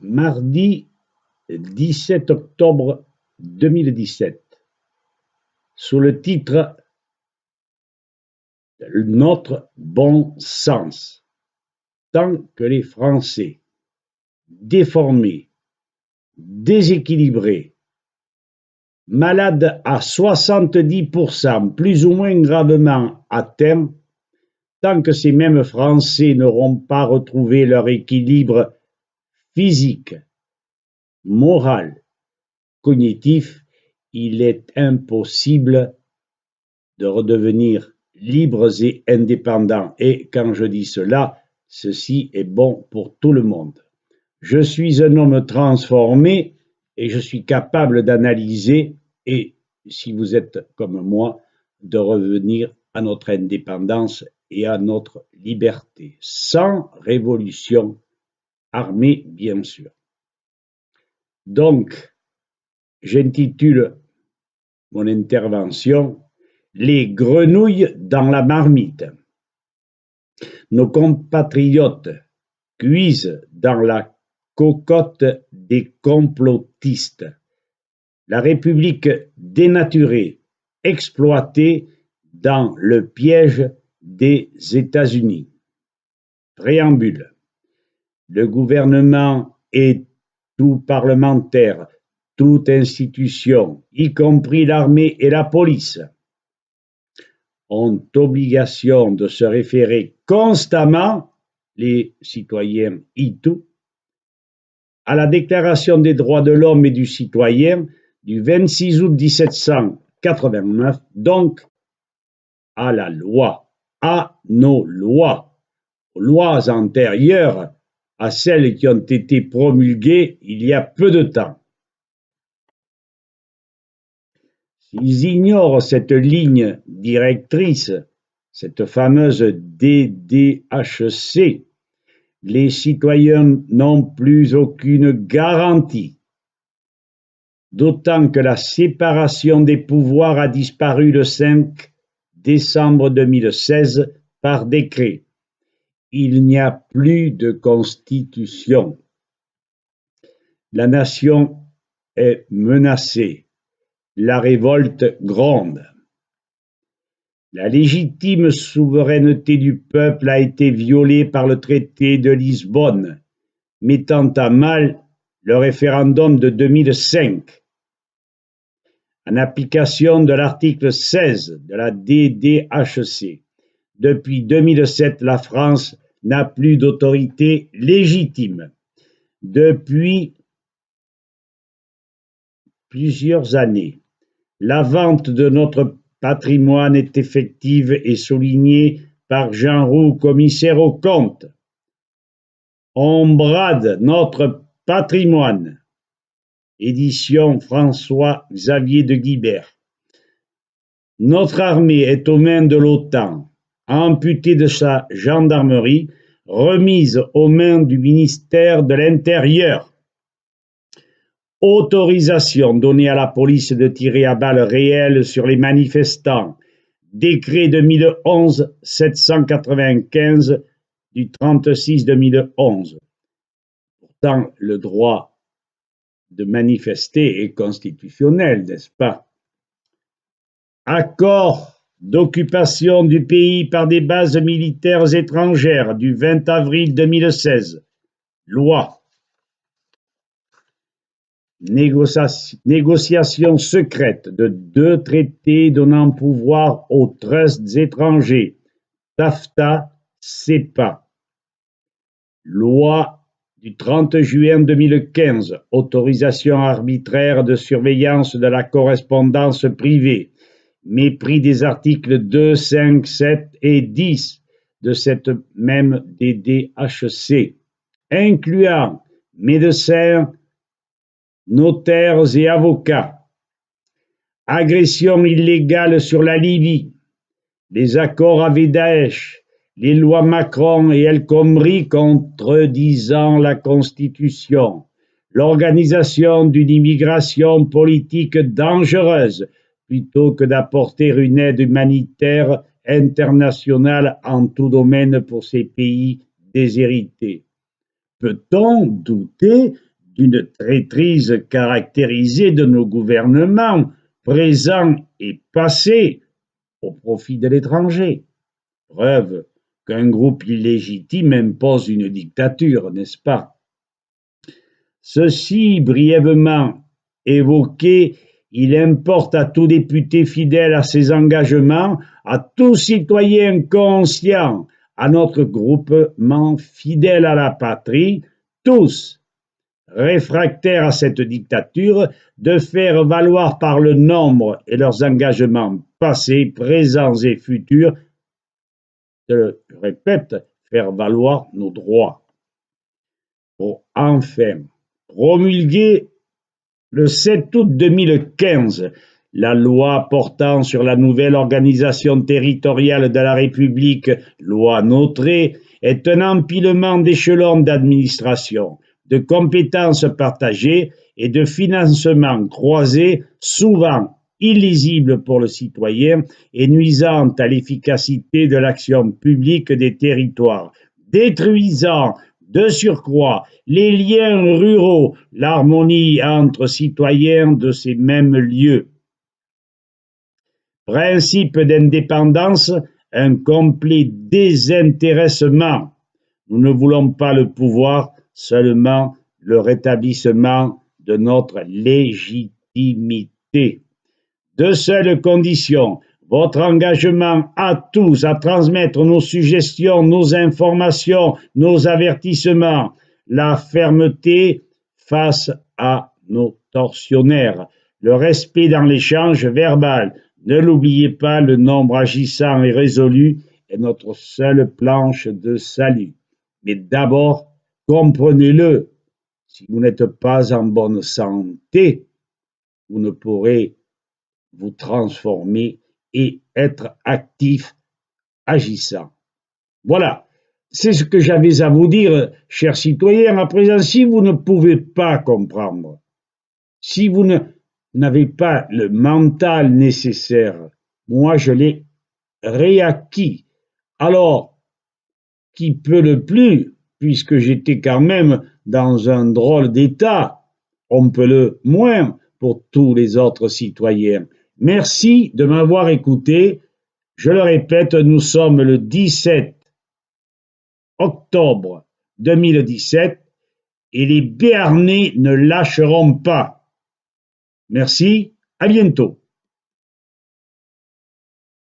Mardi 17 octobre 2017, sous le titre Notre bon sens. Tant que les Français, déformés, déséquilibrés, malades à 70%, plus ou moins gravement atteints, tant que ces mêmes Français n'auront pas retrouvé leur équilibre physique, moral, cognitif, il est impossible de redevenir libres et indépendants. Et quand je dis cela, ceci est bon pour tout le monde. Je suis un homme transformé et je suis capable d'analyser et, si vous êtes comme moi, de revenir à notre indépendance et à notre liberté, sans révolution armée, bien sûr. Donc, j'intitule mon intervention « Les grenouilles dans la marmite ». Nos compatriotes cuisent dans la cocotte des complotistes. La République dénaturée, exploitée dans le piège des États-Unis. Préambule. Le gouvernement et tout parlementaire, toute institution, y compris l'armée et la police, ont obligation de se référer constamment, les citoyens y tout, à la Déclaration des droits de l'homme et du citoyen du 26 août 1789, donc à la loi, à nos lois antérieures à celles qui ont été promulguées il y a peu de temps. S'ils ignorent cette ligne directrice, cette fameuse DDHC, les citoyens n'ont plus aucune garantie. D'autant que la séparation des pouvoirs a disparu le 5 décembre 2016 par décret. Il n'y a plus de constitution. La nation est menacée. La révolte gronde. La légitime souveraineté du peuple a été violée par le traité de Lisbonne, mettant à mal le référendum de 2005. En application de l'article 16 de la DDHC, depuis 2007, la France n'a plus d'autorité légitime. Depuis plusieurs années, la vente de notre patrimoine est effective et soulignée par Jean Roux, commissaire aux comptes. On brade notre patrimoine. Édition François-Xavier de Guibert. Notre armée est aux mains de l'OTAN, amputée de sa gendarmerie, remise aux mains du ministère de l'Intérieur. Autorisation donnée à la police de tirer à balles réelles sur les manifestants. Décret 2011-795 du 36-2011. Pourtant, le droit de manifester est constitutionnel, n'est-ce pas? Accord d'occupation du pays par des bases militaires étrangères du 20 avril 2016. Loi. Négociation secrète de 2 traités donnant pouvoir aux trusts étrangers. TAFTA, CEPA. Loi du 30 juin 2015, autorisation arbitraire de surveillance de la correspondance privée, mépris des articles 2, 5, 7 et 10 de cette même DDHC, incluant médecins, notaires et avocats, agression illégale sur la Libye, les accords avec Daesh, les lois Macron et El Khomri contredisant la Constitution, l'organisation d'une immigration politique dangereuse plutôt que d'apporter une aide humanitaire internationale en tout domaine pour ces pays déshérités. Peut-on douter une traîtrise caractérisée de nos gouvernements, présents et passés, au profit de l'étranger. Preuve qu'un groupe illégitime impose une dictature, n'est-ce pas? Ceci brièvement évoqué, il importe à tout député fidèle à ses engagements, à tout citoyen conscient, à notre groupement fidèle à la patrie, tous réfractaires à cette dictature, de faire valoir par le nombre et leurs engagements passés, présents et futurs, je répète, faire valoir nos droits. Pour enfin promulguer le 7 août 2015, la loi portant sur la nouvelle organisation territoriale de la République, loi Notré, est un empilement d'échelons d'administration, de compétences partagées et de financements croisés, souvent illisibles pour le citoyen et nuisant à l'efficacité de l'action publique des territoires, détruisant de surcroît les liens ruraux, l'harmonie entre citoyens de ces mêmes lieux. Principe d'indépendance, un complet désintéressement. Nous ne voulons pas le pouvoir, seulement le rétablissement de notre légitimité. De seules conditions, votre engagement à tous à transmettre nos suggestions, nos informations, nos avertissements, la fermeté face à nos tortionnaires, le respect dans l'échange verbal. Ne l'oubliez pas, le nombre agissant et résolu est notre seule planche de salut. Mais d'abord, comprenez-le, si vous n'êtes pas en bonne santé, vous ne pourrez vous transformer et être actif, agissant. Voilà, c'est ce que j'avais à vous dire, chers citoyens. À présent, si vous ne pouvez pas comprendre, si vous n'avez pas le mental nécessaire, moi je l'ai réacquis. Alors, qui peut le plus, puisque j'étais quand même dans un drôle d'état, on peut le moins pour tous les autres citoyens. Merci de m'avoir écouté. Je le répète, nous sommes le 17 octobre 2017 et les Béarnais ne lâcheront pas. Merci, à bientôt.